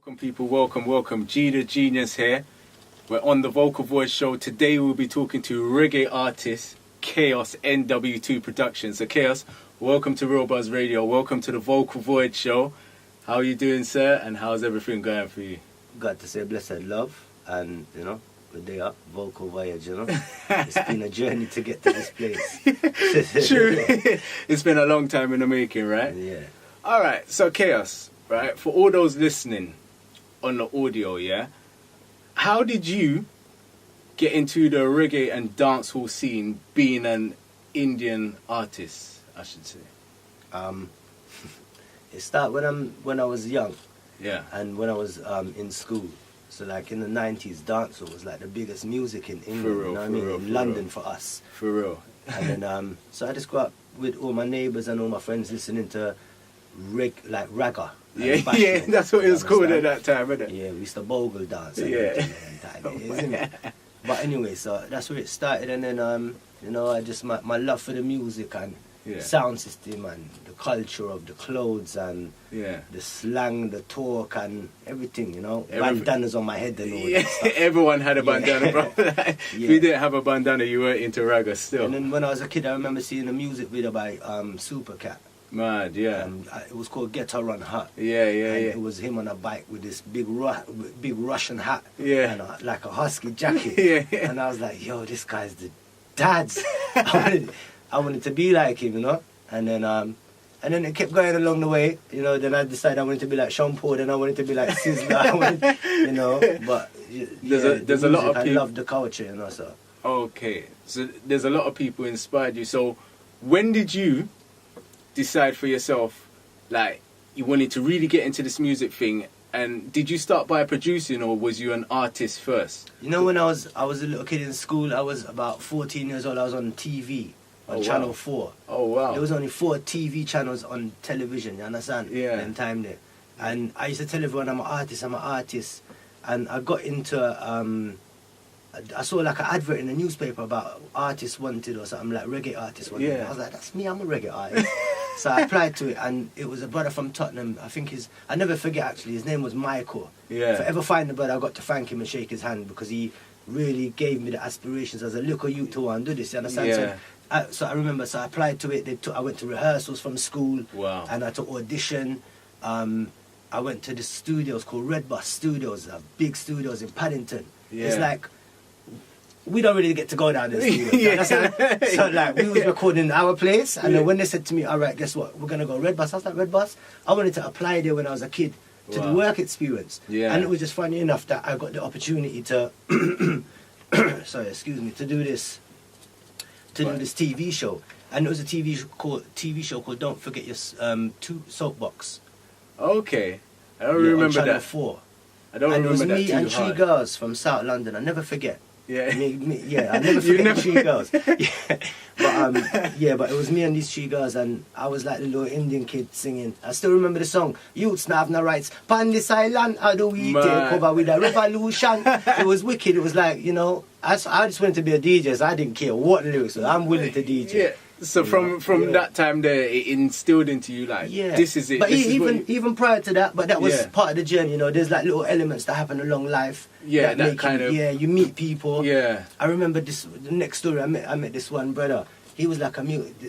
Welcome people, welcome. G the Genius here. We're on the Vocal Voyage show. Today we'll be talking to reggae artist k-oss NW2 Productions. So k-oss, welcome to Real Buzz Radio. Welcome to the Vocal Voyage show. How are you doing, sir? And how's everything going for you? Got to say blessed love, and we're there, Vocal Voyage, It's been a journey to get to this place. True. It's been a long time in the making, right? Yeah. Alright, so k-oss, right? For all those listening on the audio, yeah? How did you get into the reggae and dancehall scene being an Indian artist, I should say? It started when I was young. Yeah. And when I was in school. So like in the 90s, dancehall was like the biggest music in England, For real, you know what I for mean? real, In for London real. for us. For real. And then, so I just grew up with all my neighbours and all my friends listening to ragga. Yeah, yeah, that's what it was called at that time, isn't it? Yeah, we used to bogle dance. And Yeah. everything, isn't it? But anyway, so that's where it started, and then I just my love for the music and Yeah. sound system and the culture of the clothes and Yeah. the slang, the talk and everything, Everything. bandanas on my head and all Yeah, that stuff. everyone had a Yeah. bandana, bro. If Yeah. you didn't have a bandana, you weren't into ragga still. And then when I was a kid, I remember seeing a music video by Supercat. Mad, yeah. It was called Get Her Run Hot. Yeah, yeah, And yeah. it was him on a bike with this big Russian hat, Yeah. and like a husky jacket. Yeah, yeah. And I was like, yo, this guy's the dads. I wanted to be like him, And then it kept going along the way, Then I decided I wanted to be like Sean Paul, then I wanted to be like Sizzler, But There's a lot of I people- love the culture, So Okay, so there's a lot of people inspired you. So when did you decide for yourself, like, you wanted to really get into this music thing? And did you start by producing, or was you an artist first? when I was a little kid in school, I was about 14 years old. I was on TV on Oh, Channel wow. 4. Oh, wow. There was only 4 TV channels on television, you understand? Yeah. In time there. And I used to tell everyone I'm an artist. And I got into, I saw like an advert in the newspaper about artists wanted or something, like reggae artists wanted. Yeah. I was like, that's me, I'm a reggae artist. So I applied to it, and it was a brother from Tottenham. I think I never forget actually, his name was Michael. Yeah. If I ever find the brother, I got to thank him and shake his hand, because he really gave me the aspirations as a little youth to want to do this, you understand? Yeah. So I remember, I applied to it. I went to rehearsals from school. Wow. And I took audition. I went to the studios called Red Bus Studios, big studios in Paddington. Yeah. It's like, we don't really get to go down there. Yeah. So like, we was recording in our place, and then when they said to me, all right, guess what, we're going to go Red Bus. I was like, Red Bus? I wanted to apply there when I was a kid to Wow. the work experience. Yeah. And it was just funny enough that I got the opportunity to, to do this TV show. And it was a TV show called Don't Forget Your Soapbox. Okay. I don't On remember Channel that. 4. I don't And it was remember that me too and 3 hard. girls from South London. I never forget. Yeah. I never You forget never- the 3 girls. But it was me and these 3 girls, and I was like the little Indian kid singing. I still remember the song, Youths Now Have No Rights, Pan this island, how do we Man. take over with a revolution? It was wicked. It was like, I just wanted to be a DJ, so I didn't care what the lyrics were. I'm willing to DJ. Yeah. So from Yeah. that time there, it instilled into you, like, Yeah. this is it. But this is what even prior to that, but that was Yeah. part of the journey, There's like little elements that happen along life. Yeah, that make kind of- Yeah, you meet people. Yeah. I remember the next story. I met this one brother. He was like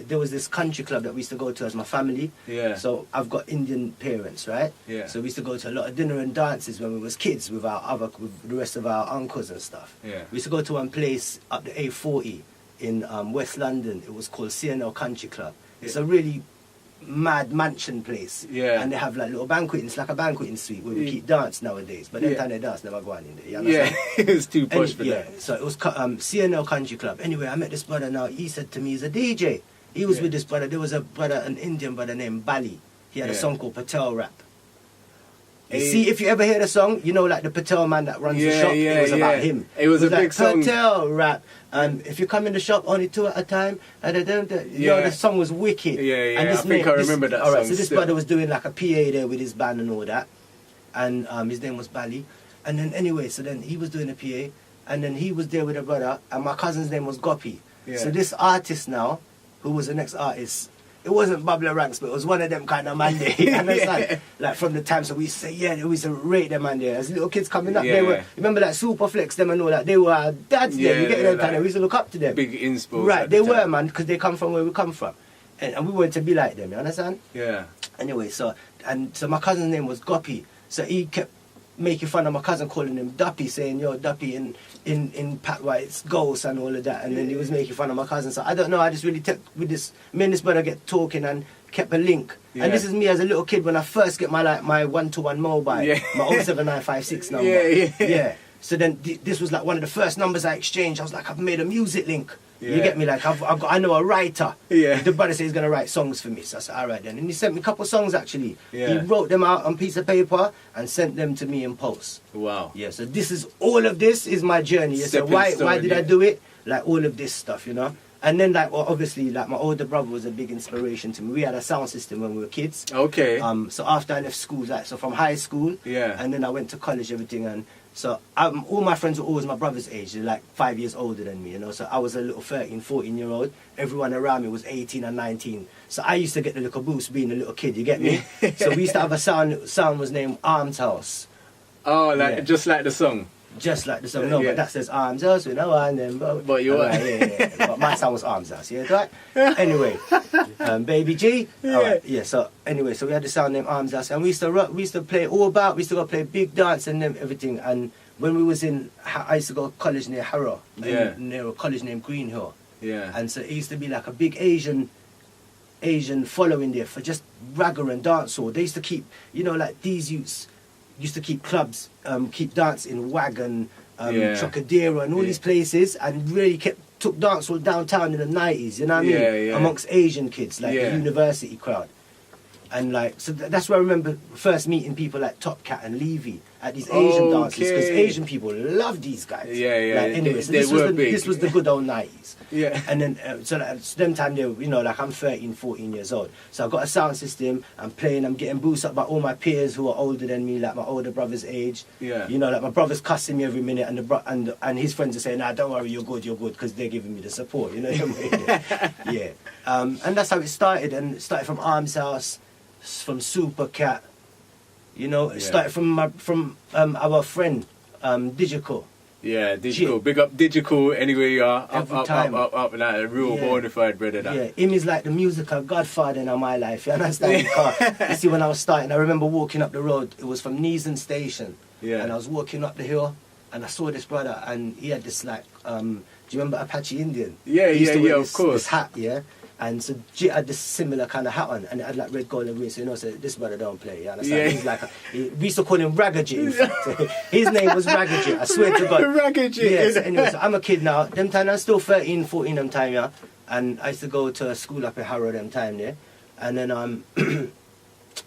there was this country club that we used to go to as my family. Yeah. So I've got Indian parents, right? Yeah. So we used to go to a lot of dinner and dances when we was kids with with the rest of our uncles and stuff. Yeah. We used to go to one place up the A40 in West London. It was called CNL Country Club. It's a really mad mansion place. Yeah. And they have like little banqueting. It's like a banqueting suite where we keep dance nowadays. But then Yeah. time they dance, never go on in there. You Yeah, understand? it was too posh for Yeah, that. so it was CNL Country Club. Anyway, I met this brother now. He said to me, he's a DJ. He was Yeah. with this brother. There was an Indian brother named Bali. He had a Yeah. song called Patel Rap. You Hey. see, if you ever hear the song, like the Patel man that runs the Yeah, shop. yeah, It was about yeah. him. It was a like, big song. Patel Rap. And if you come in the shop, only 2 at a time. Yeah. The song was wicked. Yeah, yeah, And I think I remember that All right, song so this still. brother was doing like a PA there with his band and all that. And his name was Bali. And then anyway, so then he was doing a PA. And then he was there with a brother. And my cousin's name was Gopi. Yeah. So this artist now, who was the next artist, it wasn't Bubbler Ranks, but it was one of them kind of man there. You understand? Like from the time, so we used to say, yeah, we used to rate them man there. As little kids coming up, they were, remember like Superflex, them and all that, they were our dads there. You get them kind of, we used to look up to them. Big inspo. Right, they were, man, because they come from where we come from. And we wanted to be like them, you understand? Yeah. Anyway, so my cousin's name was Guppy. So he kept making fun of my cousin, calling him Duppy, saying, yo, Duppy in Pat White's Ghost and all of that. And then he was making fun of my cousin. So I don't know, I just really took with this, me and this brother get talking and kept a link. Yeah. And this is me as a little kid when I first get my one-to-one mobile, my 07956 number. Yeah. So then this was like one of the first numbers I exchanged. I was like, I've made a music link. Yeah. You get me? Like, I know a writer. Yeah. The brother said he's going to write songs for me. So I said, all right then. And he sent me a couple of songs, actually. Yeah. He wrote them out on a piece of paper and sent them to me in post. Wow. Yeah, so all of this is my journey. Yeah. So why did I do it? Like, all of this stuff, you know? And then, like, well, obviously, like, my older brother was a big inspiration to me. We had a sound system when we were kids. Okay. So after I left school, like, so from high school, and then I went to college, everything, and so all my friends were always my brother's age. They're like 5 years older than me, you know. So I was a little 13, 14-year-old. Everyone around me was 18 and 19. So I used to get the little boost being a little kid, you get me? So we used to have a sound was named Arms House. Oh, like just like the song? Just like the song. No, but that says Arms House with no one. Then, but you are. Yeah. But my sound was Arms House, yeah, right? Anyway, Baby G. So anyway, so we had the sound named Arms House. And we used to play all about, we used to go play big dance and everything. And when we was I used to go to college near Harrow. Near a college named Greenhill. Yeah. And so it used to be like a big Asian following there for just ragga and dancehall. They used to keep, you know, like these youths used to keep clubs, keep dance in Wagon, Trocadero and all these places, and really took dancehall downtown in the 90s, you know what I mean? Amongst Asian kids, like the university crowd. And like, so that's where I remember first meeting people like Top Cat and Levy at these Asian dances, because Asian people love these guys. Like, anyway, so this was the good old 90s. Yeah. And then, so them time, they, you know, like I'm 13, 14 years old. So I've got a sound system, I'm playing, I'm getting boosted up by all my peers who are older than me, like my older brother's age. Yeah. You know, like my brother's cussing me every minute, and his friends are saying, nah, don't worry, you're good, because they're giving me the support, you know what I mean? And that's how it started, and it started from Arms House, from Super Cat, you know, it started from our friend, Digical. Yeah, Digital. Big up Digital anywhere you are. Up, like a real bona fide brother. Yeah, him is like the musical godfather in my life, you understand? You see, when I was starting, I remember walking up the road, it was from Neeson Station. Yeah. And I was walking up the hill, and I saw this brother, and he had this like, do you remember Apache Indian? Yeah, of course. This hat, yeah? And so Jit had this similar kind of hat on, and it had like red, gold, and green. So you know, so this brother don't play. You understand? He's like, we used to call him Raggajit. In fact, his name was Raggajit. I swear to God. Raggajit. Yeah. So anyway, so I'm a kid now. Them time I'm still 13, 14. Them time, yeah. And I used to go to a school up in Harrow. Them time there, and then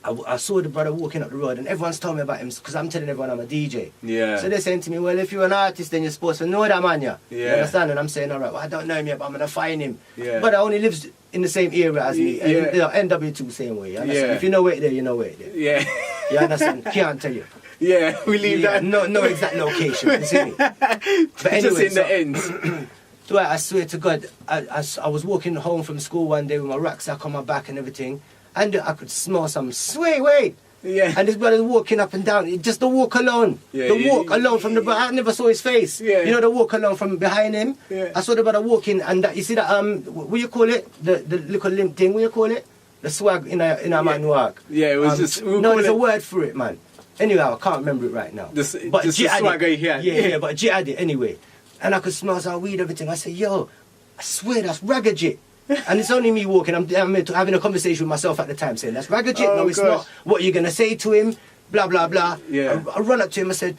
I saw the brother walking up the road, and everyone's told me about him because I'm telling everyone I'm a DJ. Yeah. So they're saying to me, well, if you're an artist, then you're supposed to know that man, yeah. You understand? And I'm saying, all right, well, I don't know him yet, but I'm gonna find him. Yeah. But I only lives in the same area as me. And, you know, NW2 same way. You understand? If you know where there, you know where there. Yeah. You understand? Can't tell you. Yeah, we leave that. No exact location. You see me? But anyway, just in the end. So I swear to God, I was walking home from school one day with my rucksack on my back and everything. And I could smell some wait. Yeah. And this brother walking up and down, just the walk alone. Yeah, the walk alone from the brother. I never saw his face. Yeah. You know, the walk alone from behind him. Yeah. I saw the brother walking, and you see that what you call it? The little limp thing. What you call it? The swag in a man walk. Yeah, it was just. No, there's a word for it, man. Anyway, I can't remember it right now. But the swagger he had. Yeah, but G had it anyway. And I could smell some weed, everything. I said, yo, I swear that's Raggajit. And it's only me walking. I'm having a conversation with myself at the time, saying that's Raggajit. No, it's not. What are you gonna say to him? Blah blah blah. Yeah. I run up to him. I said,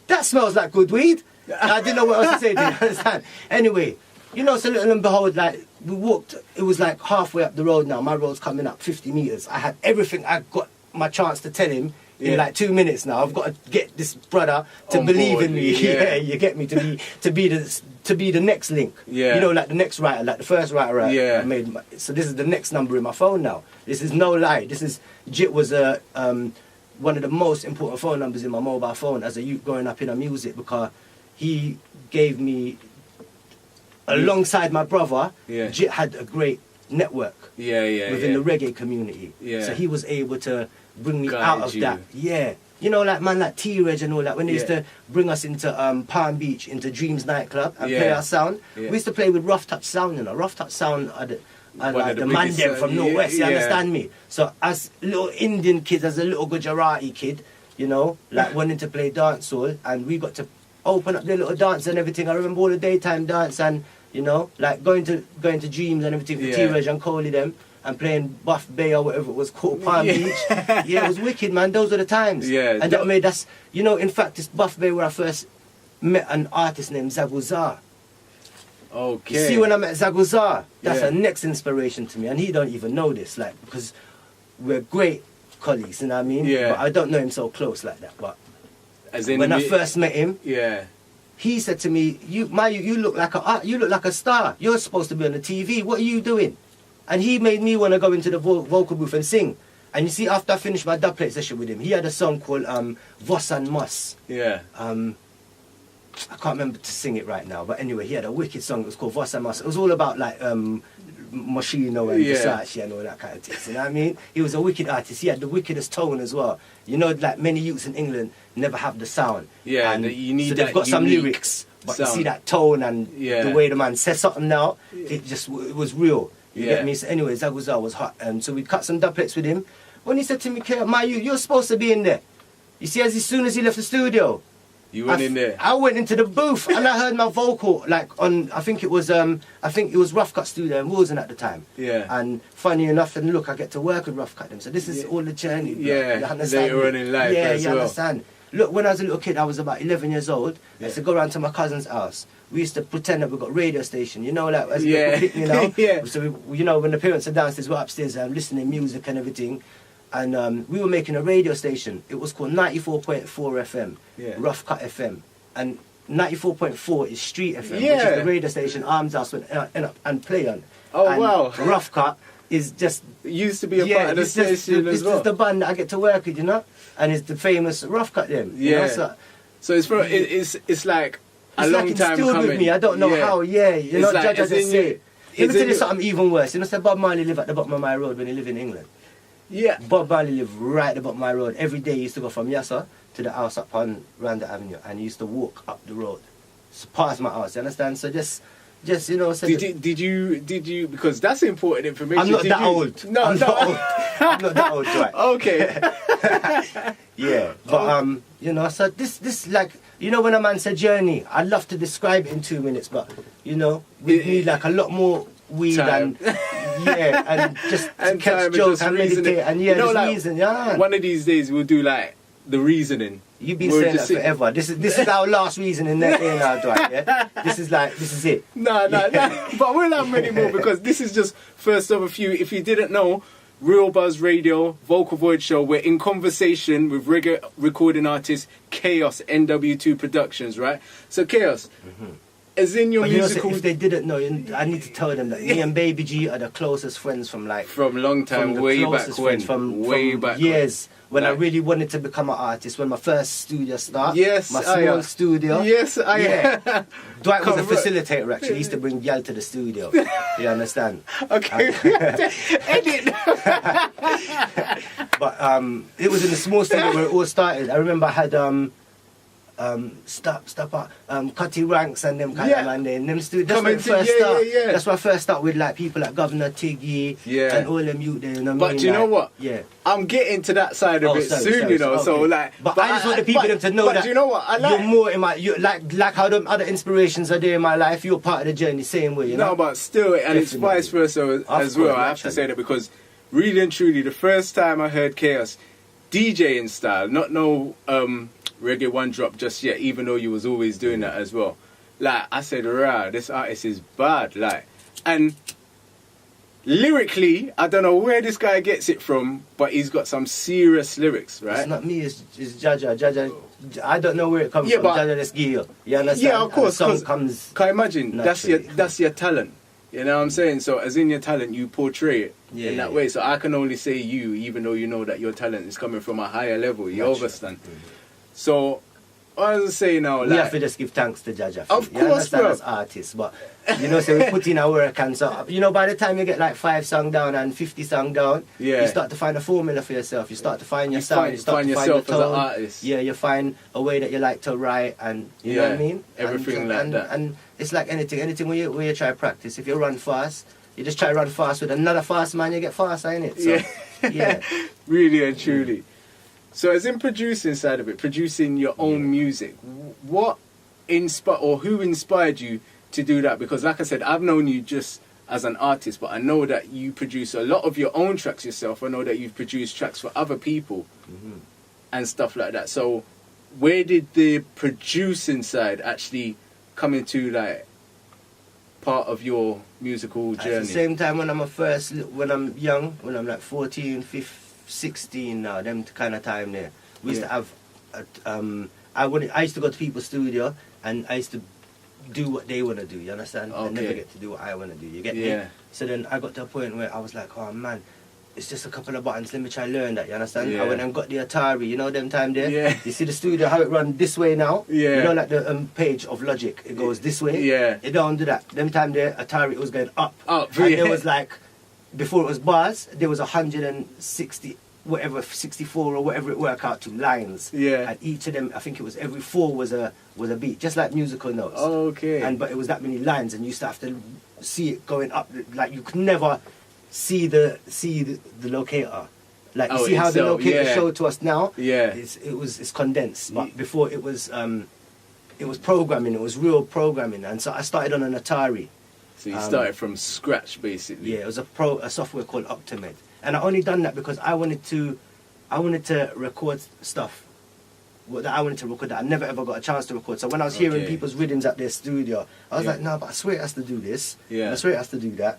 "That smells like good weed." I didn't know what else to say. Do you understand? Anyway, you know, so little and behold, like we walked. It was like halfway up the road now. My road's coming up 50 meters. I had everything. I got my chance to tell him. In like 2 minutes now, I've got to get this brother to believe in me. Yeah, you get me to be the next link. Yeah, you know, like the next writer, like the first writer I made. So this is the next number in my phone now. This is no lie. This is Jit was one of the most important phone numbers in my mobile phone as a youth growing up in a music, because he gave me alongside my brother. Yeah. Jit had a great network within the reggae community. Yeah. So he was able to bring me Guide out of you. that. Yeah. You know, like man like T-Reg and all that, when they used to bring us into Palm Beach, into Dreams nightclub and play our sound, we used to play with Rough Touch Sound, you know. Rough Touch Sound are like the man them from Northwest, you understand me? So as little Indian kids, as a little Gujarati kid, you know, like wanting to play dancehall, and we got to open up the little dance and everything. I remember all the daytime dance and, you know, like going to Dreams and everything with T-Reg and Coley them, and playing Buff Bay or whatever it was called, Palm Beach. Yeah, it was wicked, man. Those were the times. Yeah. And that made us, you know, in fact, it's Buff Bay where I first met an artist named Zaguzar. Okay. You see, when I met Zaguzar, that's a next inspiration to me. And he don't even know this, like, because we're great colleagues, you know what I mean? Yeah. But I don't know him so close like that. But As in when I first met him, yeah. he said to me, you look like a star. You're supposed to be on the TV. What are you doing? And he made me want to go into the vocal booth and sing. And you see, after I finished my dub plate session with him, he had a song called Voss and Moss. Yeah. I can't remember to sing it right now, but anyway, he had a wicked song. It was called Voss and Moss. It was all about like Moschino and Versace and all that kind of things. You know what I mean? He was a wicked artist. He had the wickedest tone as well. You know, like many youths in England never have the sound. Yeah, and you need so that they've got some unique lyrics, but sound. you see that tone and the way the man says something now, it was real. You get me? So anyway, Zaguzar was hot. And so we cut some dub plates with him. When he said to me, you're supposed to be in there. You see, as soon as he left the studio, you went in there. I went into the booth and I heard my vocal like on. I think it was Rough Cut Studio in Wilson at the time. Yeah. And funny enough, and look, I get to work with Rough Cut them. So this is all the journey. Bro. Yeah. You understand? Later on in life as well. Understand. Look, when I was a little kid, I was about 11 years old. I used to go around to my cousin's house. We used to pretend that we got radio station, you know, like as a little kid, you know. So we, you know, when the parents are downstairs, we're upstairs listening music and everything. And we were making a radio station. It was called 94.4 FM, Rough Cut FM. And 94.4 is Street FM, which is the radio station Arms House went and play on. Oh, and wow. Rough Cut is just... It used to be a part of the station as well. It's the band that I get to work with, you know? And it's the famous Rough Cut them. Yeah. You know? So it's like a long like time still coming. with me. I don't know how, you know, like, Judge just say. Let me tell you you something even worse. You know, Bob Marley lived at the bottom of my road when he lived in England. Yeah. Bob Marley lived right at the bottom of my road. Every day he used to go from Yassa to the house up on Randa Avenue, and he used to walk up the road. It's past my house, you understand? So just you know... So did you, because that's important information. I'm not that old. No, I'm not old. I'm not that old, right? Okay. Yeah, but you know, so this like, you know, when a man said journey, I'd love to describe it in 2 minutes, but you know, we need like a lot more weed time. and just And catch time jokes and and just meditate and you know, just like, reason, yeah. One of these days we'll do like the reasoning. You've been We'll saying that just sit- forever. This is our last reason in that day now, Dwight. Yeah, this is it. No. But we'll have many more because this is just first of a few. If you didn't know, Real Buzz Radio, Vocal Voyage Show, we're in conversation with reggae recording artist k-oss, NW2 Productions, right? So k-oss, as in your But you know, musical... if they didn't know, I need to tell them that me and Baby G are the closest friends from like... From long time, the way closest back when. friends from way back years. When I Like- really wanted to become an artist, when my first studio started, Yes, my small studio. Yes, Yeah. Dwight was a Convert- facilitator actually. He used to bring Yal to the studio. You understand? Okay. Edit. But it was in the small studio where it all started. I remember I had Cutty Ranks and them kind of man there. And them studios. That's where I first start. That's where I first start with like people like Governor Tiggy and all them youth there. You know what I But mean? do you know Like, what? Yeah. I'm getting to that side of it soon, you know. Okay. So like, but I just want the people to know but that do you know what? I like. you're more in my, you like how the other inspirations are there in my life. You're part of the journey, same way, you know. No, but still, and it's Definitely. vice versa as well. I have to say that because really and truly, the first time I heard k-oss DJing style, not no reggae one drop just yet, even though you was always doing that as well. Like I said, rah, this artist is bad. Like, and lyrically, I don't know where this guy gets it from, but he's got some serious lyrics, right? It's not me, it's Jaja. Jaja, I don't know where it comes from. But Jaja, let's give you. You understand? yeah, of course. And the song comes. Can you imagine? naturally. That's your talent. You know what I'm saying? So as in your talent, you portray it in that way. So I can only say you, even though you know that your talent is coming from a higher level. You understand? So, I was saying now, We like, have to just give thanks to Jaja. Of You course, understand, bro. as artists, but you know, so we put in our work, and so you know, by the time you get like 5 songs down and 50 songs down, Yeah. you start to find a formula for yourself. You start to find your You sound. find- You start find to find yourself your as an tone. artist. Yeah, you find a way that you like to write, and you know what I mean. Everything like and, that. And it's like anything when you try to practice. If you run fast, you just try to run fast with another fast man, you get faster, innit? So, Yeah. yeah. Really and truly. So as in producing side of it, producing your own music, what who inspired you to do that? Because like I said, I've known you just as an artist, but I know that you produce a lot of your own tracks yourself. I know that you've produced tracks for other people and stuff like that. So where did the producing side actually come into like part of your musical journey? At the same time, when I'm young, when I'm like 14, 15, 16 now, them kind of time there, we used to have, I used to go to people's studio and I used to do what they want to do, you understand? I never Okay. get to do what I want to do, you get Yeah. me? So then I got to a point where I was like, oh man, it's just a couple of buttons, let me try learn that, you understand? Yeah. I went and got the Atari, you know them time there? Yeah. You see the studio, how it run this way now? Yeah. You know like the page of Logic, it goes this way? Yeah. It don't do that. Them time there, Atari, it was going up. Up, And yeah. there was like, before it was bars, there was 160, whatever, 64 or whatever it worked out to lines. Yeah. And each of them, I think it was every 4 was a beat, just like musical notes. Okay. But it was that many lines, and you used to have to see it going up. Like you could never see the locator. Like you Oh, see how the itself, locator yeah. showed to us now. Yeah. It's condensed. But before it was programming. It was real programming, and so I started on an Atari. So you started from scratch, basically. Yeah, it was a software called Optimed, and I only done that because I wanted to record stuff that I wanted to record that I never ever got a chance to record. So when I was hearing Okay. people's rhythms at their studio, I was Yeah. like, no, but I swear it has to do this. Yeah. I swear it has to do that,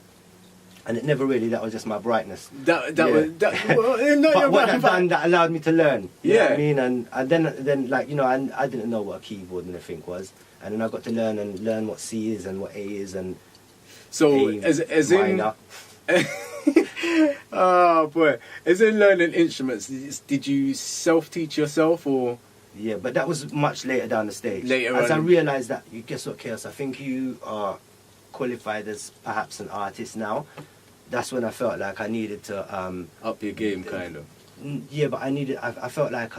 and it never really. That was just my brightness. That Yeah. was well, not But your what bad, that done, that allowed me to learn. You know what Yeah. I mean, and then like you know, I didn't know what a keyboard and everything was, and then I got to learn what C is and what A is and So A as in minor. oh boy, as in learning instruments, did you self-teach yourself or? Yeah, but that was much later down the stage. Later as on. I realised that, you guess what, k-oss, I think you are qualified as perhaps an artist now. That's when I felt like I needed to. Up your game, kind of. Yeah, but I felt like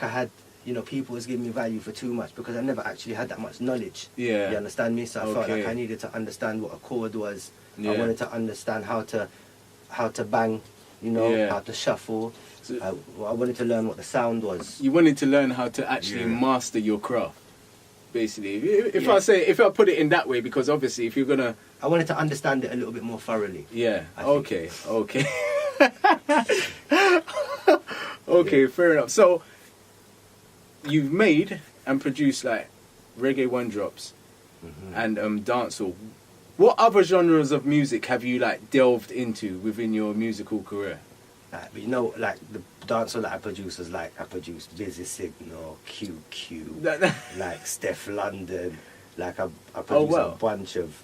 I had, you know, people was giving me value for too much because I never actually had that much knowledge. Yeah. You understand me? So I felt like Okay. I needed to understand what a chord was. Yeah. I wanted to understand how to bang, you know, Yeah. how to shuffle. So I wanted to learn what the sound was. you wanted to learn how to actually Yeah. master your craft, basically. If Yeah. if I put it in that way, because obviously if you're gonna, I wanted to understand it a little bit more thoroughly. yeah, I think. okay. Okay, fair enough. So you've made and produced like reggae one drops and dancehall. What other genres of music have you like delved into within your musical career? But you know, like the dancehall that I produce was like I produced Busy Signal, QQ, like Steph London, like I produced wow. a bunch of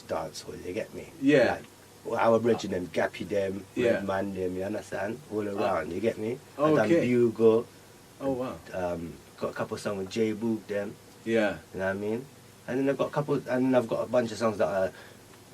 dancehall. You get me? Yeah. Like, our brethren, Gappy them, Yeah. Red Man them. You understand? All around. You get me? I done Okay. Bugle. Oh wow. Got a couple of songs with J Boog them. Yeah. You know what I mean? And then I've got a bunch of songs that are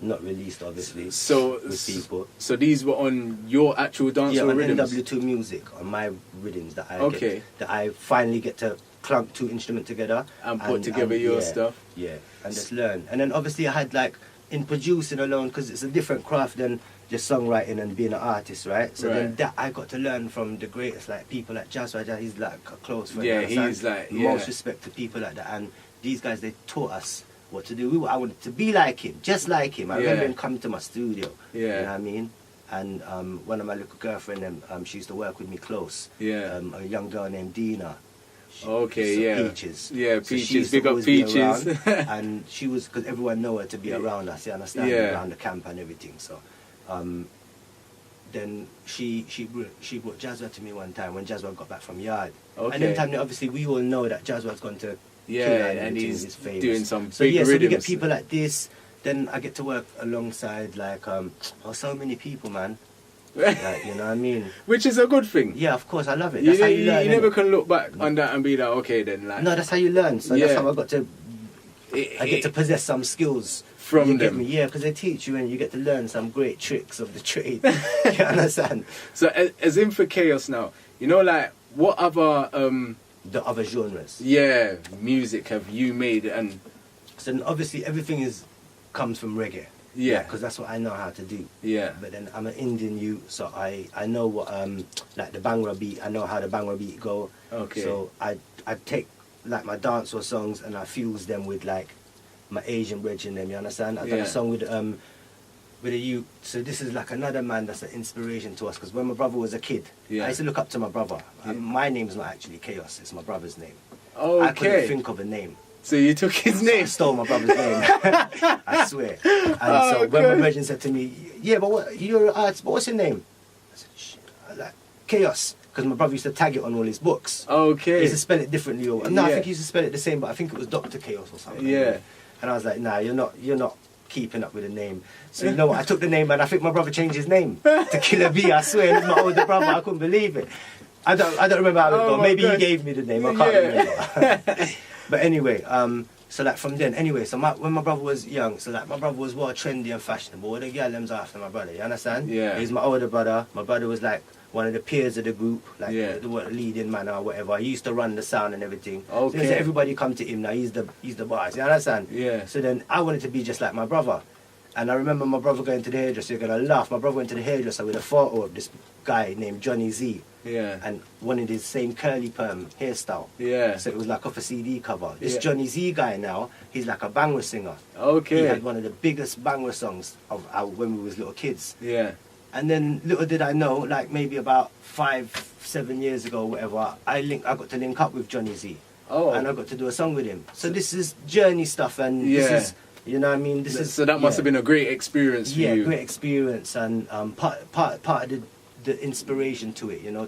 not released, obviously. So with people. So these were on your actual dancehall Yeah, on rhythms. NW2 Music, on my rhythms that I Okay. that I finally get to clunk 2 instruments together And put together your yeah, stuff. Yeah, and just learn. And then obviously I had like in producing alone, because it's a different craft than just songwriting and being an artist, right? So then Right. that I got to learn from the greatest, like people like Jazz Raja. He's like a close friend. Yeah, you understand? he's like, most yeah. respect to people like that. And these guys, they taught us what to do. I wanted to be like him, just like him. I remember Yeah. him coming to my studio. Yeah. You know what I mean? And one of my little girlfriend, she used to work with me close. Yeah. A young girl named Dina. Okay, So yeah. Peaches. Yeah, So she Peaches. used to Big up always be Peaches. around, and she was, because everyone know her to be around us, you understand? Yeah. Around the camp and everything. So then she brought Jazwa to me one time when Jazwa got back from yard. Okay. And then time, obviously, we all know that Jazwa's gone to Yeah, Killer and everything, he's famous. doing some So big yeah, so we get rhythms. people like this. Then I get to work alongside like so many people, man. Like, you know what I mean? Which is a good thing. Yeah, of course, I love it. You, That's how you learn. you never innit? can look back on that and be like, okay, then like No, that's how you learn. So Yeah. that's how I got to. I get to possess some skills From you get them. me? Yeah, because they teach you and you get to learn some great tricks of the trade. You understand? So as in for k-oss now, you know, like what other The other genres. yeah music have you made? And So then obviously everything comes from reggae. Yeah. Because that's what I know how to do. yeah, But then I'm an Indian youth, so I know what like the Bhangra beat. I know how the Bhangra beat go. okay, So I take like my dancehall songs and I fuse them with like my Asian bridge in them. You understand? I done Yeah. a song with a youth. So this is like another man that's an inspiration to us. Because when my brother was a kid, Yeah. I used to look up to my brother. Yeah. My name's not actually k-oss. It's my brother's name. I couldn't okay. think of a name. So you took his I name. stole my brother's name. I swear. And so when my virgin said to me, yeah, but what, you're an artist, but what's your name? I said, shit, I like k-oss. Because my brother used to tag it on all his books. He Okay. used to spell it differently. No, I Yeah. think he used to spell it the same, but I think it was Dr. K-oss or something. Yeah. And I was like, nah, you're not keeping up with the name. So you know what? I took the name and I think my brother changed his name to Killer B. I swear, he's my older brother. I couldn't believe it. I don't remember how it Oh go. my Maybe God. he gave me the name. I can't remember. But anyway, so like from then, anyway, so when my brother was young, so like my brother was more trendy and fashionable. All the girl them's after my brother, you understand? Yeah. He's my older brother. My brother was like one of the peers of the group, like Yeah. the leading man or whatever. He used to run the sound and everything. Okay. So everybody come to him now. He's the boss. You understand? Yeah. So then I wanted to be just like my brother. And I remember my brother going to the hairdresser. You're gonna laugh. My brother went to the hairdresser with a photo of this guy named Johnny Z, Yeah. and wanted his same curly perm hairstyle. Yeah. So it was like off a CD cover. This Yeah. Johnny Z guy now, he's like a Bhangra singer. He Okay. had one of the biggest Bhangra songs of when we was little kids. Yeah. And then little did I know, like maybe about 5-7 years ago, whatever, I got to link up with Johnny Z. Oh. And I got to do a song with him. So this is journey stuff, and Yeah. this is, you know what I mean? This is So that must have been a great experience for yeah, you. great experience, and part of the inspiration to it, you know,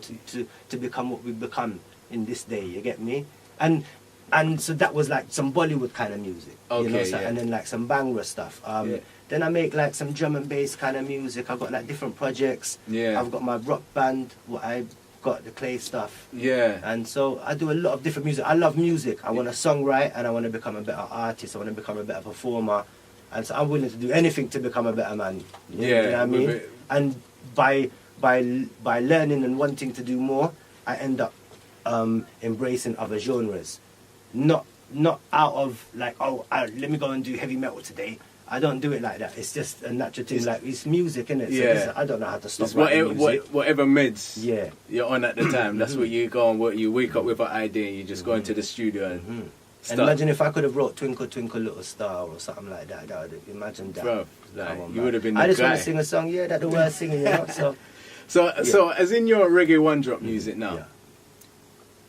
to become what we've become in this day. You get me? And so that was like some Bollywood kind of music, you know, Okay, so, yeah. and then like some Bhangra stuff. Yeah. Then I make like some drum and bass kind of music. I've got like different projects. Yeah. I've got my rock band. What I got the clay stuff. Yeah. And so I do a lot of different music. I love music. I want to songwrite and I want to become a better artist. I want to become a better performer. And so I'm willing to do anything to become a better man. You Yeah, know what I with mean? it. And by learning and wanting to do more, I end up embracing other genres. Not out of like, let me go and do heavy metal today. I don't do it like that. It's just a natural thing. Like it's music, innit? So Yeah. I don't know how to stop It's writing music. whatever meds Yeah. you're on at the time. That's what you go on. What you wake up with an idea, and you just go into the studio and And start. imagine if I could have wrote Twinkle Twinkle Little Star or something like that. Imagine that. Bruv, like, Come on, you man. would have been I the just want guy. to sing a song, yeah, that the words singing, you know. So as in your reggae one drop music now, Yeah.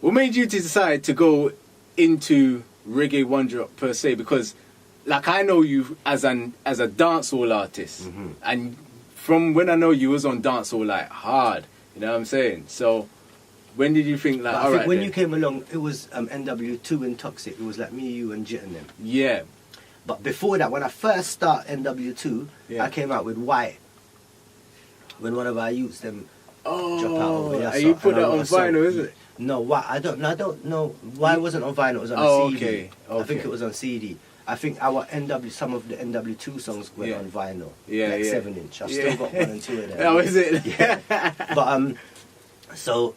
what made you decide to go into reggae one drop per se? Because like I know you as a dancehall artist, and from when I know you was on dancehall like hard, you know what I'm saying? So when did you think like, But I all think right, when then. you came along, it was NW2 and Toxic. It was like me, you, and Jit and them. Yeah, But before that, when I first started NW2, Yeah. I came out with White. When one of our youths them drop out over there. and you put that I wrote on a song. vinyl, is it? No, why? I don't know why it wasn't on vinyl. It was on Oh, a CD. okay, I think okay. it was on CD. I think some of the NW2 songs went Yeah. on vinyl. Yeah, like yeah. 7-inch. I've Yeah. still got 1 and 2 of them. Oh, is it? Yeah. But so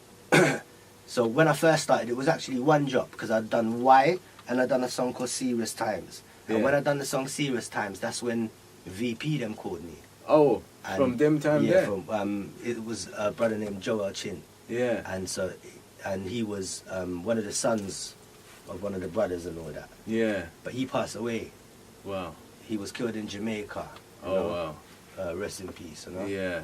so when I first started, it was actually one drop because I'd done Y and I'd done a song called Serious Times. And Yeah. when I done the song Serious Times, that's when VP them called me. Oh, And from them time yeah, there. from it was a brother named Joel Chin, Yeah. and he was one of the sons of one of the brothers and all that. Yeah. But he passed away. Wow. He was killed in Jamaica. you Oh know. wow. Rest in peace. You know. Yeah.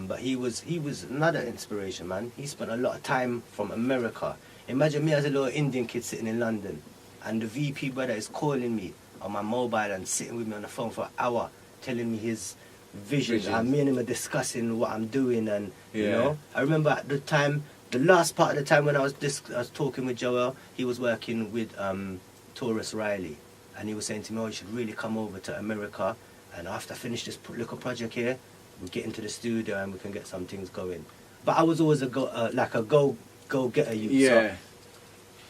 But he was another inspiration, man. He spent a lot of time from America. Imagine me as a little Indian kid sitting in London, and the VP brother is calling me on my mobile and sitting with me on the phone for an hour, telling me his visions. Visions. Me and him are discussing what I'm doing, and you Yeah. know. I remember at the time, the last part of the time when I was talking with Joel, he was working with Taurus Riley, and he was saying to me, "Oh, you should really come over to America, and after I finish this little project here, we get into the studio and we can get some things going. But I was always a go getter youth. Yeah.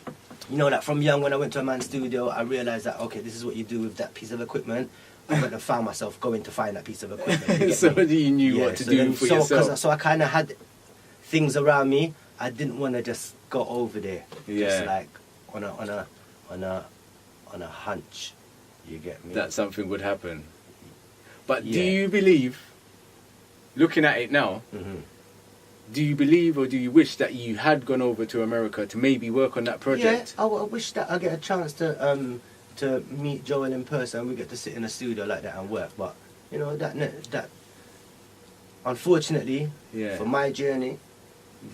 So, you know, like from young, when I went to a man's studio, I realised that, okay, this is what you do with that piece of equipment. I went and found myself going to find that piece of equipment. So you knew what to do for yourself. So I kind of had things around me. I didn't want to just go over there, just like on a hunch. You get me? That something would happen. But do you believe, looking at it now, do you believe or do you wish that you had gone over to America to maybe work on that project? Yeah, I wish that I get a chance to meet Joel in person and we get to sit in a studio like that and work. But you know that unfortunately for my journey,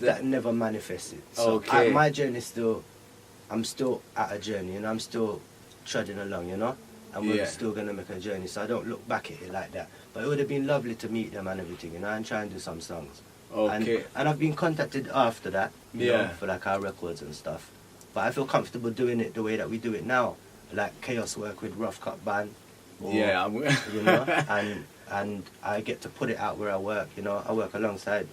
that never manifested. So my journey I'm still at a journey and I'm still trudging along, you know, and we're still gonna make a journey. So I don't look back at it like that. But it would have been lovely to meet them and everything, you know, and try and do some songs. Okay. And I've been contacted after that, you know, for like our records and stuff. But I feel comfortable doing it the way that we do it now. Like k-oss work with Rough Cut Band. Or, you know, and I get to put it out where I work, you know. I work alongside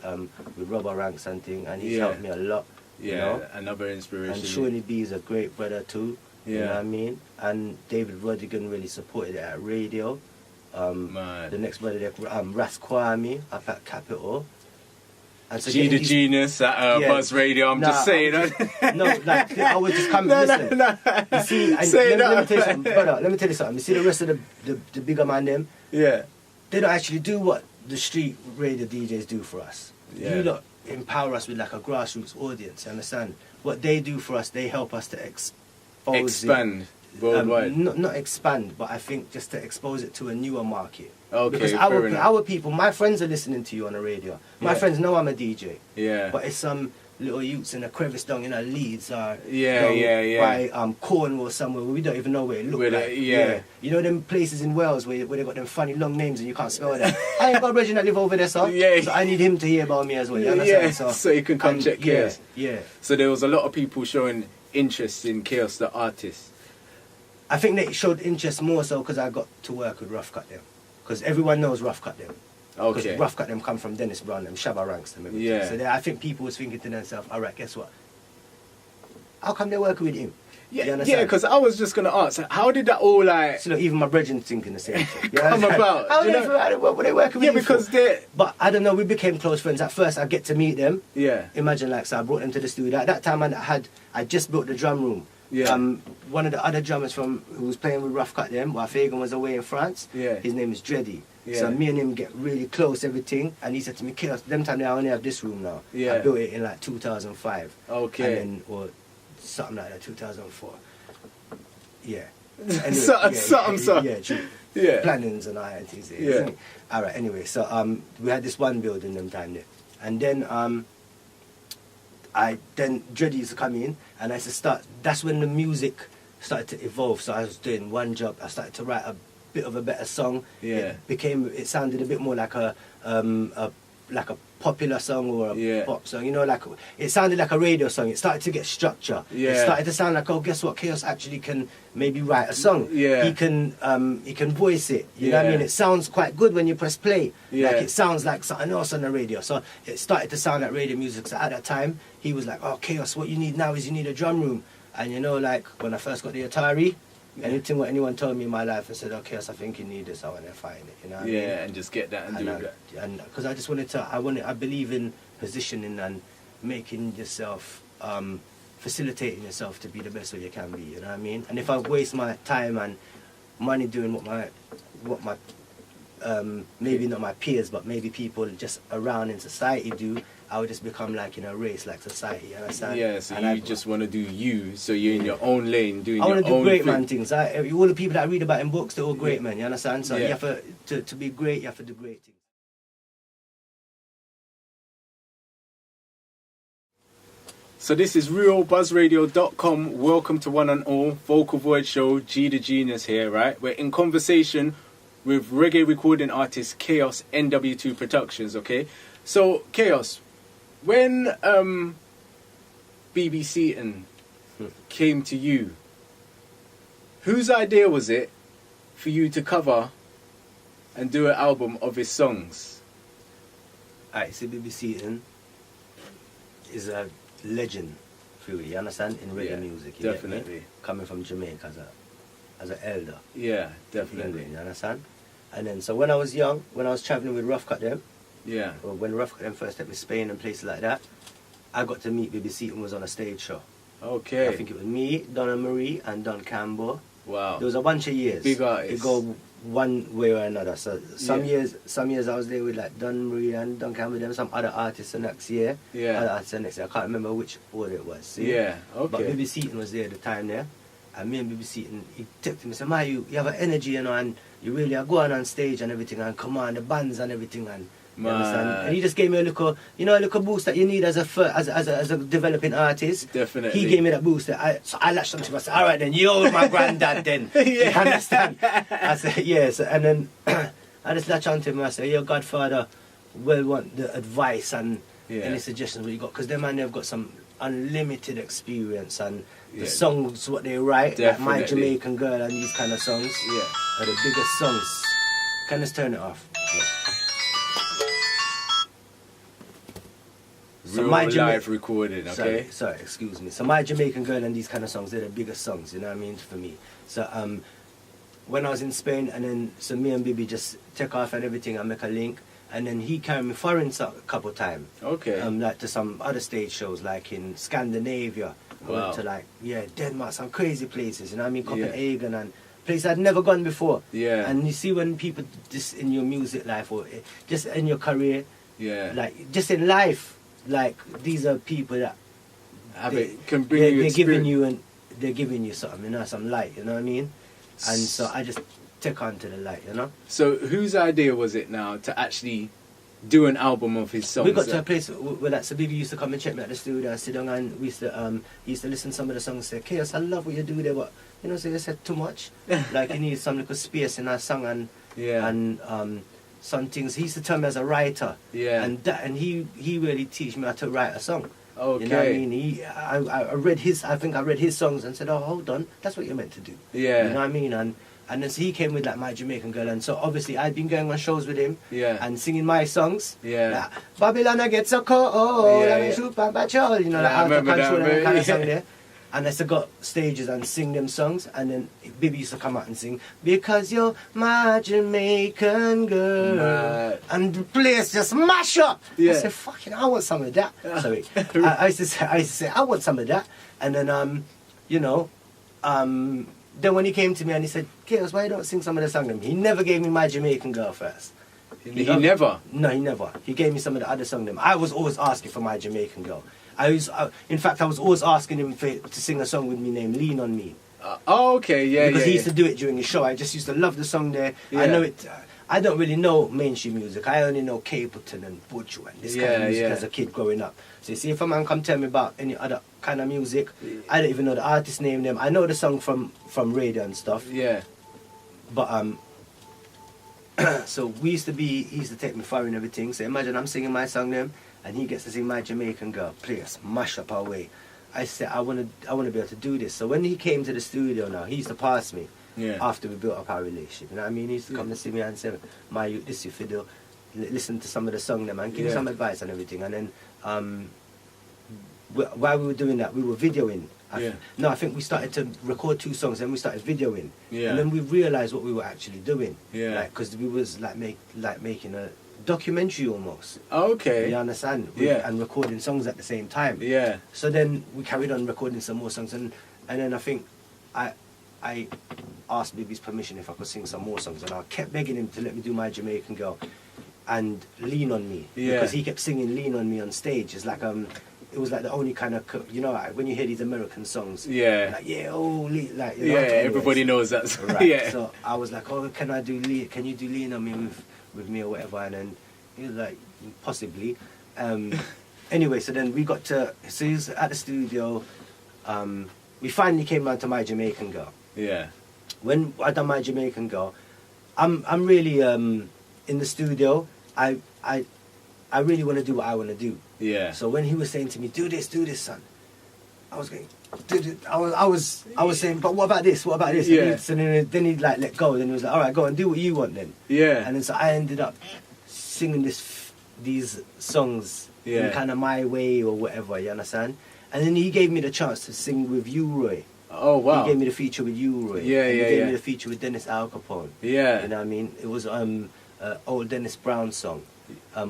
with Robber Ranks and thing, and he's helped me a lot. You know? Another inspiration. And Shawnee B is a great brother too. You know what I mean? And David Rodigan really supported it at radio. The next brother there, Ras Kwame up at Capitol. And so G the Genius at Buzz Radio, I'm just saying. No, like, I was just coming, listen. You see, let me tell you something, brother, let me tell you something. You see the rest of the bigger man them? Yeah. They don't actually do what the street radio DJs do for us. You lot empower us with like a grassroots audience, you understand? What they do for us, they help us to expand worldwide. Not expand, but I think just to expose it to a newer market. Okay, because our people, my friends are listening to you on the radio. My friends know I'm a DJ. Yeah. But it's some little youths in a crevice down in Leeds or by Cornwall somewhere where we don't even know where it looks like. You know them places in Wales where they got them funny long names and you can't spell them. I ain't got a brother that live over there, so I need him to hear about me as well. You understand? So you can come check k-oss. Yeah. So there was a lot of people showing interest in k-oss, the artist. I think they showed interest more so because I got to work with Rough Cut them. Because everyone knows Rough Cut them. Because Rough Cut them come from Dennis Brown, them Shabba Ranks, them everything. So I think people was thinking to themselves, all right, guess what? How come they're working with him? Yeah, because I was just going to ask, how did that all like... So look, even my brethren thinking the same thing. Come about. How were they working with him? Because they're... But I don't know, we became close friends. At first, I get to meet them. Yeah. Imagine like, so I brought them to the studio. At that time, I just built the drum room. Yeah. One of the other drummers who was playing with Rough Cut them, while Fagan was away in France, his name is Dreddy. Yeah. So me and him get really close, everything, and he said to me, k-oss, them time I only have this room now. I built it in like 2005. Okay. And then, or something like that, 2004. Yeah. Anyway, yeah, plannings and all that things. Yeah. Alright, anyway, so we had this one building them time there. And then then Dreddy used to come in and I used to start, that's when the music started to evolve. So I was doing one job, I started to write a bit of a better song. Yeah. It sounded a bit more like a popular song or a pop song, you know, like it sounded like a radio song. It started to get structure. Yeah. It started to sound like, oh, guess what, k-oss actually can maybe write a song. Yeah. He can voice it. You know what I mean? It sounds quite good when you press play. Yeah. Like it sounds like something else on the radio. So it started to sound like radio music. So at that time, he was like, oh, k-oss, what you need now is you need a drum room. And you know, like when I first got the Atari, anything what anyone told me in my life, I said, okay, so I think you need this, I want to find it, you know what I mean? And just get that and do that. And because I just wanted to, I believe in positioning and making yourself, facilitating yourself to be the best way you can be, you know what I mean? And if I waste my time and money doing what my maybe not my peers, but maybe people just around in society do, I would just become like in a race, like society, you understand? Yeah, so you just want to do you, so you're in your own lane, doing your own thing. I want to do great man things. All the people that I read about in books, they're all great men, you understand? So you have to be great, you have to do great things. So this is realbuzzradio.com. Welcome to one and all, Vocal Voyage show, G the Genius here, right? We're in conversation with reggae recording artist k-oss NW2 Productions, okay? So, k-oss, when BBC and came to you, whose idea was it for you to cover and do an album of his songs? Alright, so BB Seaton is a legend, really, you understand, in reggae music. You get me? Definitely. Coming from Jamaica as an elder. Yeah, in definitely. England, you understand? And then, so when I was young, when I was travelling with Rough Cut them, Yeah. or when Rough Cut them first took me to Spain and places like that, I got to meet BB Seaton was on a stage show. Okay. I think it was me, Donna Marie, and Don Campbell. Wow. There was a bunch of years. Big artists. It go one way or another. So some Yeah. years I was there with like Don Marie and Don Campbell, them some other artists the next year. Yeah. Other artists the next year. I can't remember which order it was. See? Yeah. But Okay. BB Seaton was there at the time there. And me and BB Seaton, he texted me, said, "Ma, you have an energy, you know, and you really are going on stage and everything, and come on, the bands and everything, and you understand?" Man. And he just gave me a little boost that you need as a developing artist. Definitely. He gave me that boost. So I latched onto him. I said, "All right, then, you're my granddad, then." Yeah. You understand? I said, "Yes." And then I just latched onto him. And I said, "Your godfather will want the advice and any suggestions what you got, because them man they've got some unlimited experience and the Yeah. songs what they write, like My Definitely. Jamaican Girl and these kind of songs Yeah. are the biggest songs." Can I just turn it off? Yeah. So Real My live recording, okay? Sorry, excuse me. So My Jamaican Girl and these kind of songs, they're the biggest songs, you know what I mean, for me. So when I was in Spain, and then so me and Bibi just take off and everything and make a link, and then he carried me foreign a couple of times. Okay. Like to some other stage shows, like in Scandinavia. I Wow. went to like, Denmark, some crazy places, you know what I mean, Copenhagen and places I'd never gone before. Yeah. And you see when people just in your music life or just in your career, Yeah. like just in life, like these are people that Can bring you they're giving experience. you and they're giving you something, you know, some light, you know what I mean? And so I just took on to the light, you know. So whose idea was it now to actually do an album of his songs? We got to a place where like, so Bibi used to come and check me at the studio and sit down, and we used to listen to some of the songs and say, "K-oss, I love what you do there, but you know, so you said too much. Like you need some little space in our song and Yeah. and some things." He used to tell me as a writer. Yeah. And he really teach me how to write a song. Okay. You know what I mean? I read his songs and said, "Oh, hold on, that's what you're meant to do." Yeah. You know what I mean? And then so he came with like My Jamaican Girl, and so obviously I'd been going on shows with him Yeah. and singing my songs. Yeah. Like, Babylon I get so cold, Yeah, and yeah. shoot by patrol, you know, like Yeah, I out of remember that, control and that kind of yeah. song there. And I used to go stages and sing them songs, and then Bibi used to come out and sing, "Because you're my Jamaican girl." Mad. And the place just mash up. Yeah. I said, "Fucking, I want some of that." Sorry. I used to say, "I want some of that." And then, you know, then when he came to me and he said, "K-oss, why you don't sing some of the songs?" He never gave me My Jamaican Girl first. He never. No, he never. He gave me some of the other songs. I was always asking for My Jamaican Girl. In fact, I was always asking him to sing a song with me named "Lean on Me." Okay. Yeah. Because yeah, he used yeah. to do it during his show. I just used to love the song there. Yeah. I know it. I don't really know mainstream music. I only know Capleton and Butcher and this kind of Yeah, music yeah. as a kid growing up. So you see, if a man come tell me about any other kind of music, I don't even know the artist name them. I know the song from radio and stuff. Yeah. But so he used to take me far and everything. So imagine I'm singing my song them, and he gets to sing My Jamaican Girl. Play us, mash up our way. I said I want to be able to do this. So when he came to the studio now, he used to pass me. Yeah. After we built up our relationship, you know what I mean? He used to come to see me and say, "My, this you fiddle, listen to some of the song them and give me Yeah. some advice and everything." And then while we were doing that, we were videoing. I think we started to record 2 songs, then we started videoing. Yeah. And then we realised what we were actually doing. Yeah. Because we was making a documentary almost. Okay. You understand? Yeah. And recording songs at the same time. Yeah. So then we carried on recording some more songs, and then I think I asked Bibi's permission if I could sing some more songs, and I kept begging him to let me do My Jamaican Girl and Lean on Me. Yeah. Because he kept singing Lean on Me on stage. It's like it was like the only kind of, you know, like when you hear these American songs, Yeah. like like, you Yeah. know, Everybody anyways. knows that. Right. Yeah. So I was like, "Oh, can you do Lean on Me with me or whatever?" And then he was like, "Possibly." Anyway, so then he was at the studio. We finally came down to My Jamaican Girl. Yeah. When I done My Jamaican Girl, I'm really in the studio. I really want to do what I want to do. Yeah. So when he was saying to me, do this, son," I was going, I was saying, "But what about this? What about this?" Yeah. So then he'd like let go. Then he was like, "All right, go and do what you want then." Yeah. And then so I ended up singing this these songs Yeah. in kind of my way or whatever, you understand? And then he gave me the chance to sing with you, Roy. Oh wow. He gave me the feature with you, Roy. Yeah, and yeah, he gave yeah. me the feature with Dennis Al Capone. Yeah. You know what I mean? It was old Dennis Brown song,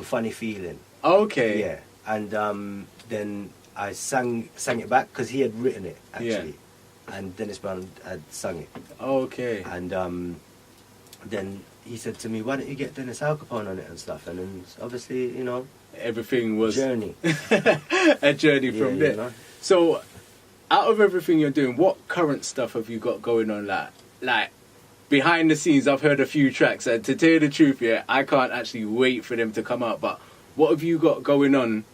Funny Feeling. Okay. Yeah. And then I sang it back because he had written it actually, and Dennis Brown had sung it. Okay. And then he said to me, "Why don't you get Dennis Al Capone on it and stuff?" And then obviously, you know, Everything was journey. a journey from Yeah, there. you know? So, out of everything you're doing, what current stuff have you got going on? Like behind the scenes, I've heard a few tracks, and to tell you the truth, yeah, I can't actually wait for them to come out. But what have you got going on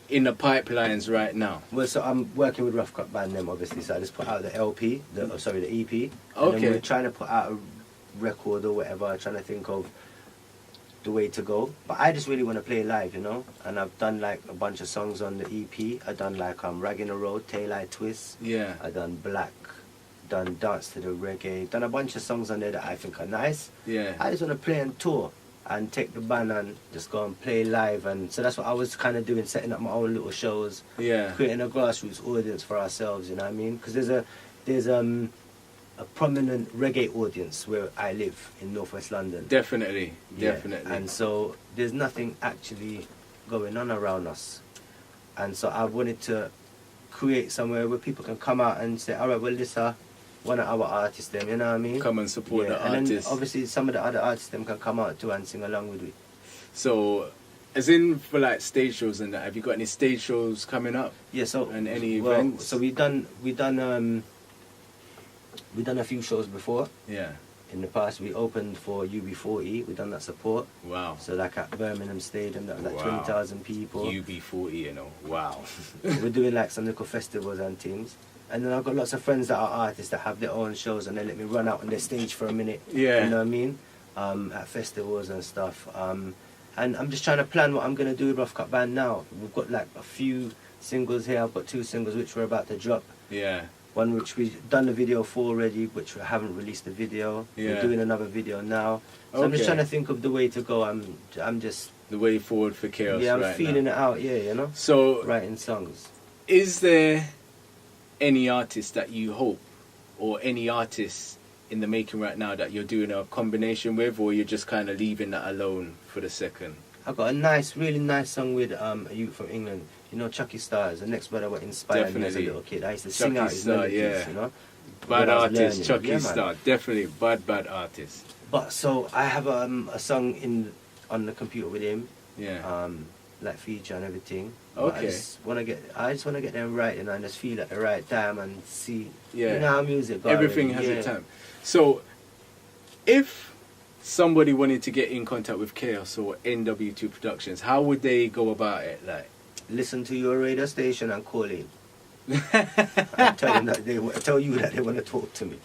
in the pipelines right now? Well, so I'm working with Rough Cut Band them obviously. So I just put out the LP, the EP. And Okay. then we're trying to put out a record or whatever. Trying to think of the way to go. But I just really want to play live, you know. And I've done like a bunch of songs on the EP. I done like Ragging the Road, Taillight Twist. Yeah. I done Black. Done Dance to the Reggae. Done a bunch of songs on there that I think are nice. Yeah. I just want to play and tour and take the band and just go and play live. And so that's what I was kind of doing, setting up my own little shows, Yeah. creating a grassroots audience for ourselves, you know what I mean? Because there's a prominent reggae audience where I live in northwest London. Definitely. Yeah, Definitely. And so there's nothing actually going on around us. And so I wanted to create somewhere where people can come out and say, all right, well, this are one of our artists, them, you know what I mean? Come and support the and artists. then obviously some of the other artists them can come out too and sing along with me. So, as in for like stage shows and that, have you got any stage shows coming up? Yeah, so And any events? So we've done a few shows before. Yeah. In the past, we opened for UB40. We done that support. Wow. So like at Birmingham Stadium, that was like Wow. 20,000 people. UB40, you know. Wow. We're doing like some little festivals and things. And then I've got lots of friends that are artists that have their own shows and they let me run out on their stage for a minute. Yeah. You know what I mean? At festivals and stuff. And I'm just trying to plan what I'm going to do with Rough Cut Band now. We've got like a few singles here. I've got 2 singles which we're about to drop. Yeah. One which we've done the video for already, which we haven't released the video. Yeah. We're doing another video now. So I'm just Okay. trying to think of the way to go. I'm just... The way forward for Chaos yeah, I'm right feeling now. it out, yeah, you know? So, Writing songs. is there any artist that you hope, or any artist in the making right now that you're doing a combination with, or you're just kind of leaving that alone for the second? I've got a nice, really nice song with a youth from England. You know, Chucky Stars, the next brother what inspired me as a Definitely. little kid. I used to Chucky sing out his Star, melodies, yeah. you know? Bad when I was artist, learning. Chucky Yeah, man. Star. Definitely bad artist. But so I have a song on the computer with him, Yeah. like feature and everything. But Okay. I just want to get them right, and I just feel at the right time and see. Yeah. You know how music goes. Everything has yeah. a time. So, if somebody wanted to get in contact with Chaos or NW2 Productions, how would they go about it? Like, Listen to your radio station and call in. And tell them that tell you that they want to talk to me.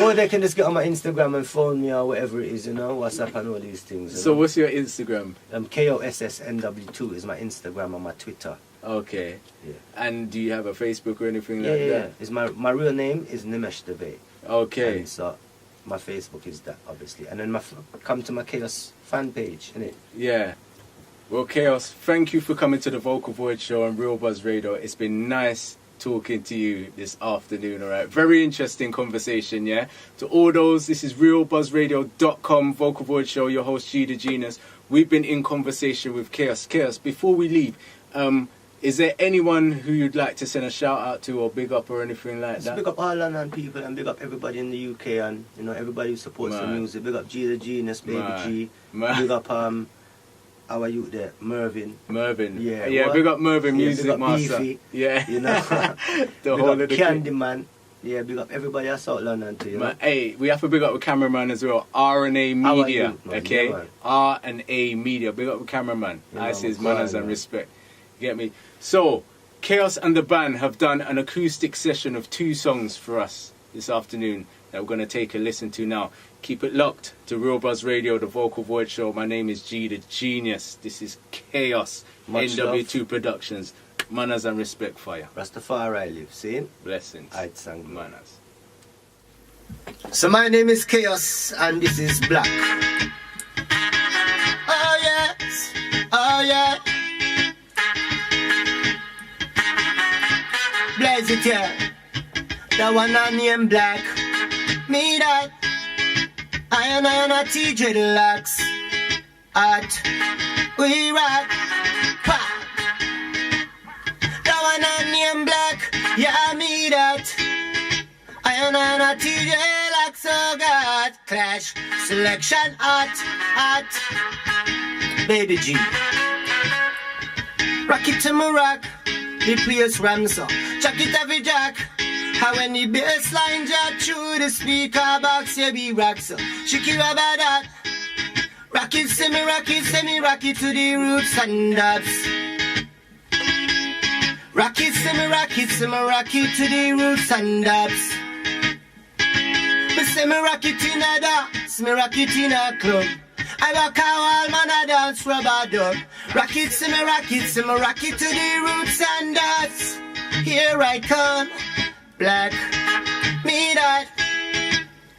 Or they can just get on my Instagram and phone me or whatever it is, you know, WhatsApp and all these things. You so know? what's your Instagram? KOSSNW2 is my Instagram and my Twitter. Okay. Yeah. And do you have a Facebook or anything Yeah, like yeah. that? It's my real name is Nimesh Debate. Okay. And so my Facebook is that, obviously. And then come to my Chaos fan page, innit? Yeah. Well, Chaos, thank you for coming to the Vocal Void Show on Real Buzz Radio. It's been nice talking to you this afternoon, alright? Very interesting conversation, yeah? To all those, this is realbuzzradio.com, Vocal Void Show, your host, G the Genius. We've been in conversation with Chaos. Chaos, before we leave, is there anyone who you'd like to send a shout out to or big up or anything like Just that? big up all London people and big up everybody in the UK and, you know, everybody who supports the Man. music. Big up G the Genius, Baby Man. G. Man. Big up our youth there, Mervyn. Mervyn. Yeah, Yeah, what? big up Mervyn, Yeah, Music big up Master. Beefy. Yeah. You know, the big whole up of the Candyman. Yeah, big up everybody at South London too, you know. Man, hey, we have to big up the cameraman as well. R&A How are Media, you, man? okay? Yeah, man. R&A Media. Big up the cameraman. Yeah, I man, say his I'm manners crying, and man. respect. You get me? So, Chaos and the band have done an acoustic session of 2 songs for us this afternoon that we're going to take a listen to now. Keep it locked to Real Buzz Radio, the Vocal Void Show. My name is G the Genius. This is Chaos, Much NW2 Productions. Manners and respect for you. Rastafari live, see? Blessings. I'd sang Manners. So my name is Chaos and this is Black. yes. Oh yeah. Blaze it, yeah. The one I name Black. Me that. I am a TJ Deluxe. At we rock. Pa. The one I name Black. Yeah, me that. I am a TJ Deluxe. Oh God. Clash. Selection at Baby G. Rock it to my rock. The place rams up. Jack it every jack. How when the bass line jack through the speaker box, yeah, be rocks up. Shake it about that. Rock it, semi rock it to the roots and dubs. Rock it, semi rock it to the roots and dubs. Me semi rock it in a dance, me rock it in a club. I rock a wall, man, I dance rubber dub. Rock it to the roots and dubs. Here I come, Black, me that.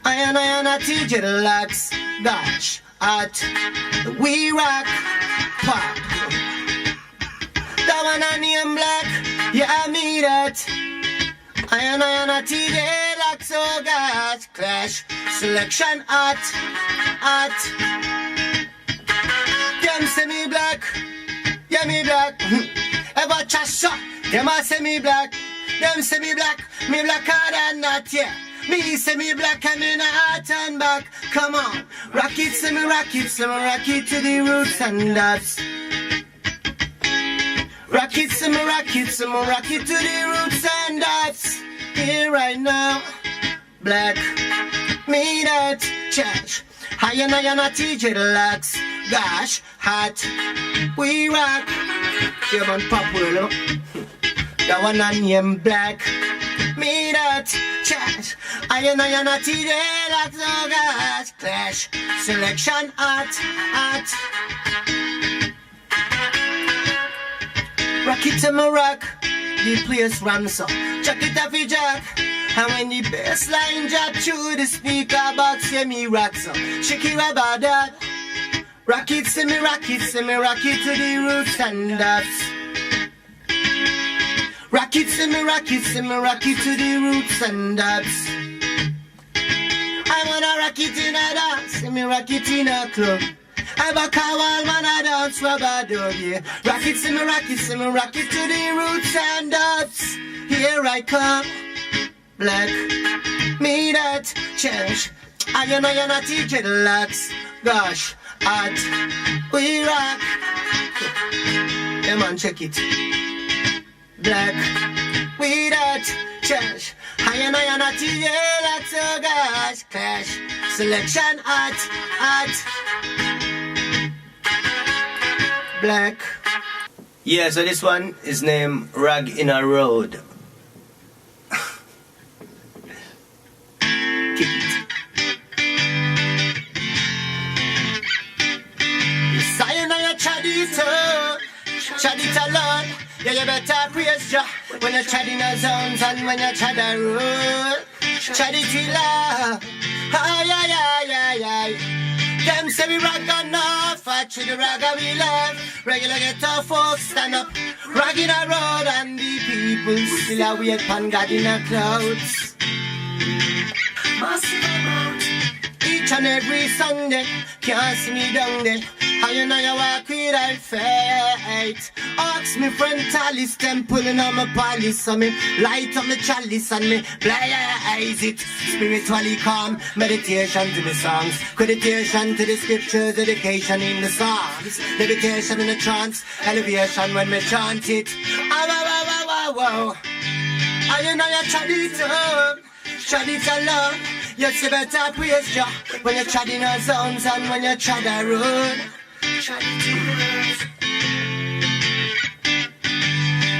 I am a TJ Deluxe. Gosh, at we rock, pop. That one I name Black, yeah, me that. I am a TJ Deluxe, oh gosh, clash, selection at. Them say me black, yeah me black. Ever chash up, them a say me black. Them say me blacker than that, yeah. Me say me black and me not turn back. Come on, rock it to the roots and dubs. Rock it to the roots and dubs. Here right now, Black, me that chash. I am a TJ Deluxe. Gosh, hot, we rock. Yeah, man, pop well, that one I name Black. Me that chat. I am a TJ Deluxe. Oh gosh, clash, selection at. Rock it to my rock. The place rams up. Jack it off your jack. And when the bass line drop through the speaker box, yeah, me rocks up. Shake it about that. Rock it to the roots and dubs. Rock it to the roots and dubs. I wanna rock it in a dance, me rock it in a club. I back a wall, man, I dance rubber dub, yeah. Rock it to the roots and dubs. Here I come, Black, me that change. I am a TJ Deluxe. Gosh, at we rock. Yeah, man, check it. Black, we that change. I am a TJ Deluxe. Oh gosh, clash, selection at Black. Yeah, so this one is named Rag in a Road. Kick it. Sayonara Chadito, Chadita Lord. Yeah, you better praise Jah when you're treading the zones and when you're treading the road. Chaditila, ay. Them say we rock enough, actually the ragga we love. Regular ghetto folks stand up, rag in a road, and the people still are wait upon God in the clouds. Massive amount. Each and every Sunday, can't see me down there. I know you walk without faith. Ask me friend Talis, them pulling on my palace. So me light up my chalice and me blaze it. Spiritually calm, meditation to the songs, meditation to the scriptures, education in the songs, meditation in the trance, elevation when me chant it. Wow. I know you chant it alone. Yes, you better praise Jah when you're treading our zones and when you're treading our road.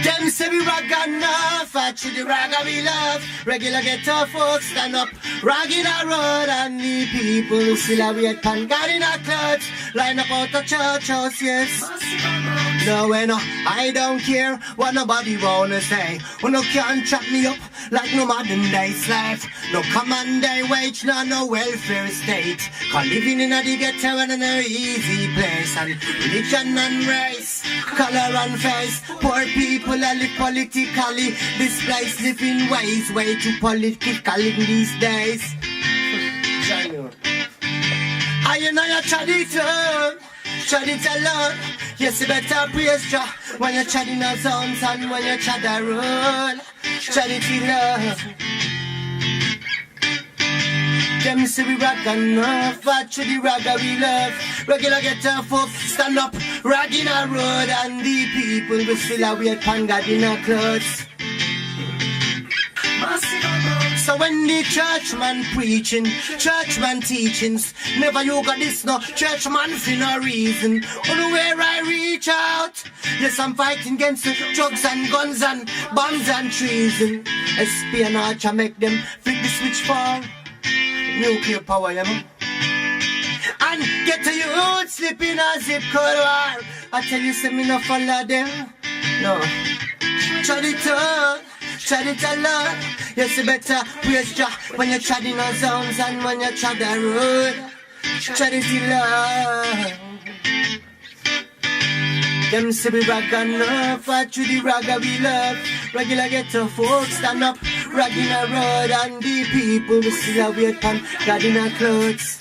Them say we rock enough, actually the ragga we love. Regular ghetto folks stand up, rag in a road, and the people still are wait upon God in our clothes. Line up out the church house, yes. No, I don't care what nobody wanna say. When you can't chop me up, like no modern day slave. No common day wage, no welfare state. Cause living in a ghetto and in a easy place. And religion and race, color and face. Poor people are live politically. This place live in ways way too political in these days. I know you tried it alone. Yes, you better praise Jah when you tried in the zones and when you tried the road. Tried it in love. Them say we rag enough, but to the ragga we love. Regular get a folk, stand up, rag in a road, and the people will still a weird pan God in a clothes. So when the churchman preaching, churchman teachings, never you got this no churchman for no reason. Anywhere I reach out, yes I'm fighting against the drugs and guns and bombs and treason. Espionage I make them flip the switch for nuclear power, you know. And get to you slip in a zip code war. I tell you, say me no follow them. No, try it out. Tried it a lot. Yes, you better praise Jah when you tried in our zones and when you tried the road. Tried it in love. Them say we rag enough, but to the ragga we love. Regular ghetto folks stand up, rag in a road, and the people we still a wait pan God in our clothes.